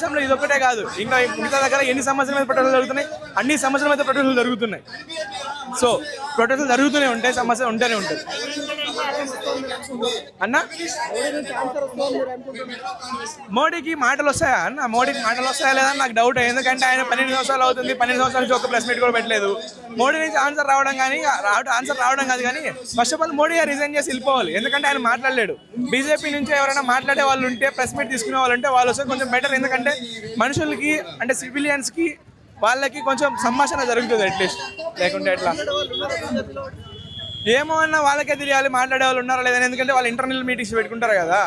దేశంలో ఇది ఒకటే కాదు, ఇంకా మిగతా దగ్గర ఎన్ని సమస్యల మీద ప్రొటెస్టులు జరుగుతున్నాయి, అన్ని సమస్యల మీద ప్రొటెస్టులు జరుగుతున్నాయి. సో ప్రొటెస్టులు జరుగుతూనే ఉంటాయి, సమస్యలు ఉంటూనే ఉంటాయి అన్న. మోడీకి మాటలు వస్తాయా అన్న? మోడీకి మాటలు వస్తాయా లేదా నాకు డౌట్. ఎందుకంటే ఆయన 12 సంవత్సరాలు అవుతుంది, 12 సంవత్సరాల నుంచి ఒక ప్రెస్ మీట్ కూడా పెట్టలేదు. మోడీ నుంచి ఆన్సర్ రావడం కాదు కానీ first of all Modi resign చేసి వెళ్ళిపోవాలి. ఎందుకంటే ఆయన మాట్లాడలేడు. బీజేపీ నుంచి ఎవరైనా మాట్లాడే వాళ్ళు ఉంటే, ప్రెస్ మీట్ తీసుకునే వాళ్ళు ఉంటే వాళ్ళు వస్తే కొంచెం బెటర్. ఎందుకంటే మనుషులకి అంటే సివిలియన్స్కి వాళ్ళకి కొంచెం సంభాషణ జరుగుతుంది అట్లీస్ట్. లేకుంటే ఎట్లా ఏమో అన్న వాళ్ళకే తెలియాలి మాట్లాడే వాళ్ళు ఉన్నారా లేదని. ఎందుకంటే వాళ్ళు ఇంటర్నల్ మీటింగ్స్ పెట్టుకుంటారు కదా,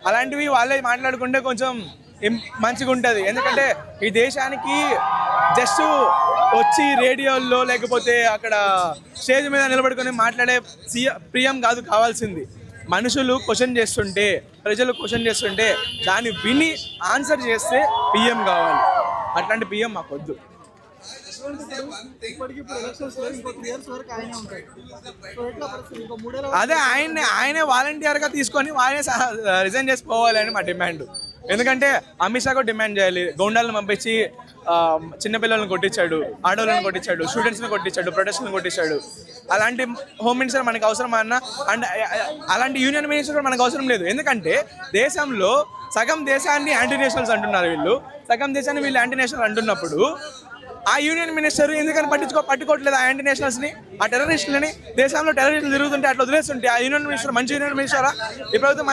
అలాంటివి వాళ్ళే మాట్లాడుకుంటే కొంచెం మంచిగా ఉంటుంది. ఎందుకంటే ఈ దేశానికి జస్ట్ వచ్చి రేడియోల్లో లేకపోతే అక్కడ స్టేజ్ మీద నిలబడుకొని మాట్లాడే ప్రియం కాదు కావాల్సింది. మనుషులు క్వశ్చన్ చేస్తుంటే, ప్రజలు క్వశ్చన్ చేస్తుంటే దాన్ని విని ఆన్సర్ చేస్తే పిఎం కావాలి. అట్లాంటి పిఎం మాకు వద్దు. అదే ఆయనే వాలంటీర్గా తీసుకొని ఆయనే రిజైన్ చేసి పోవాలని మా డిమాండ్. ఎందుకంటే అమిత్ షా కూడా డిమాండ్ చేయాలి. గౌండాలను పంపించి చిన్నపిల్లలను కొట్టించాడు, ఆడవాళ్ళని కొట్టించాడు, స్టూడెంట్స్ని కొట్టించాడు, ప్రొటెస్ట్ని కొట్టించాడు. అలాంటి హోమ్ మినిస్టర్ మనకు అవసరమా అన్న? అండ్ అలాంటి యూనియన్ మినిస్టర్ మనకు అవసరం లేదు. ఎందుకంటే దేశంలో సగం దేశాన్ని యాంటీ నేషనల్స్ అంటున్నారు వీళ్ళు, సగం దేశాన్ని వీళ్ళు యాంటీ నేషనల్ అంటున్నప్పుడు ఆ యూనియన్ మినిస్టర్ ఎందుకని పట్టుకోవట్లేదు ఆ యాంటీ నేషనల్స్ని, ఆ టెర్రరిస్టులని? దేశంలో టెర్రరిస్టులు తిరుగుతుంటే అట్లా వదిలేస్తుంటే ఆ యూనియన్ మినిస్టర్ మంచి యూనియన్ మినిస్టరా? ఈ ప్రభుత్వం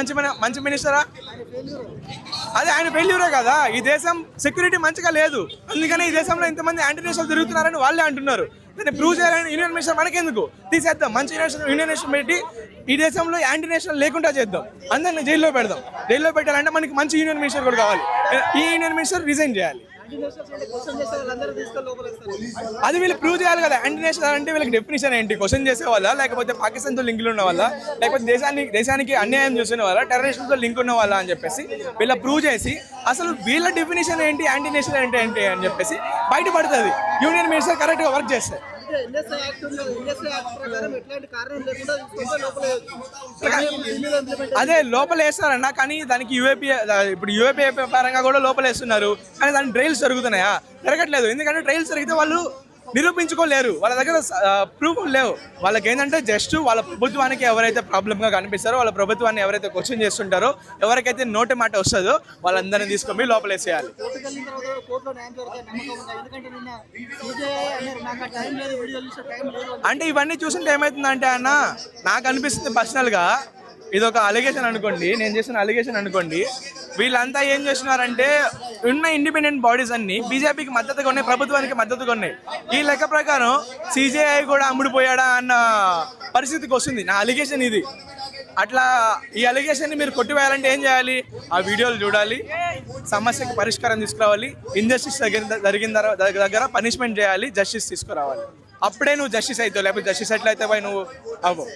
మంచి మినిస్టరా? అదే ఆయన ఫెయిల్యూరే కదా. ఈ దేశం సెక్యూరిటీ మంచిగా లేదు, అందుకని ఈ దేశంలో ఇంతమంది యాంటీ నేషనల్ తిరుగుతున్నారని వాళ్ళే అంటున్నారు. దాన్ని ప్రూవ్ చేయాలని యూనియన్ మినిస్టర్ మనకెందుకు? తీసేద్దాం, మంచి యూనియన్ నేషన్ పెట్టి ఈ దేశంలో యాంటీ నేషనల్ లేకుండా చేద్దాం, అందరిని జైల్లో పెడదాం. జైల్లో పెట్టాలంటే మనకి మంచి యూనియన్ మినిస్టర్ కూడా కావాలి. ఈ యూనియన్ మినిస్టర్ రిజైన్ చేయాలి. అది వీళ్ళు ప్రూవ్ చేయాలి కదా. యాంటీ నేషనల్ అంటే వీళ్ళకి డెఫినేషన్ ఏంటి? క్వశ్చన్ చేసే వాళ్ళ, లేకపోతే పాకిస్తాన్తో లింకులు ఉన్న వాళ్ళ, లేకపోతే దేశానికి అన్యాయం చేసిన వాళ్ళ, టెర్రరిస్టులతో లింక్ ఉన్న వాళ్ళ అని చెప్పేసి వీళ్ళ ప్రూవ్ చేసి అసలు వీళ్ళ డెఫినేషన్ ఏంటి, యాంటీ నేషనల్ ఏంటి అని చెప్పేసి బయటపడుతుంది. యూనియన్ మినిస్టర్ కరెక్ట్గా వర్క్ చేస్తారు. అదే లోపల వేస్తారన్న, కానీ దానికి ఇప్పుడు యూఏపీ పరంగా కూడా లోపల వేస్తున్నారు, కానీ దానికి ట్రయల్స్ జరుగుతున్నాయా? జరగట్లేదు. ఎందుకంటే ట్రయల్స్ జరిగితే వాళ్ళు నిరూపించుకోలేరు, వాళ్ళ దగ్గర ప్రూఫ్ లేవు. వాళ్ళకి ఏంటంటే జస్ట్ వాళ్ళ ప్రభుత్వానికి ఎవరైతే ప్రాబ్లంగా కనిపిస్తారో, వాళ్ళ ప్రభుత్వాన్ని ఎవరైతే క్వశ్చన్ చేస్తుంటారో, ఎవరికైతే నోటి మాట వస్తుందో వాళ్ళందరినీ తీసుకొని లోపలేసేయాలి. అంటే ఇవన్నీ చూస్తుంటే ఏమవుతుందంటే అన్న, నాకు అనిపిస్తుంది పర్సనల్గా, ఇది ఒక అలిగేషన్ అనుకోండి, నేను చేసిన అలిగేషన్ అనుకోండి. వీళ్ళంతా ఏం చేస్తున్నారంటే ఉన్న ఇండిపెండెంట్ బాడీస్ అన్ని బీజేపీకి మద్దతుగా ఉన్నాయి, ప్రభుత్వానికి మద్దతుగా ఉన్నాయి. ఈ లెక్క ప్రకారం సిజేఐ కూడా అమ్ముడుపోయాడా అన్న పరిస్థితికి వస్తుంది నా అలిగేషన్ ఇది. అట్లా ఈ అలిగేషన్ని మీరు కొట్టివేయాలంటే ఏం చేయాలి? ఆ వీడియోలు చూడాలి, సమస్యకి పరిష్కారం తీసుకురావాలి, ఇంజస్టిస్ జరిగిన దగ్గర పనిష్మెంట్ చేయాలి, జస్టిస్ తీసుకురావాలి. అప్పుడే నువ్వు జస్టిస్ అవుతావు, లేకపోతే జస్టిస్ ఎట్లయితే నువ్వు అవ్వవు.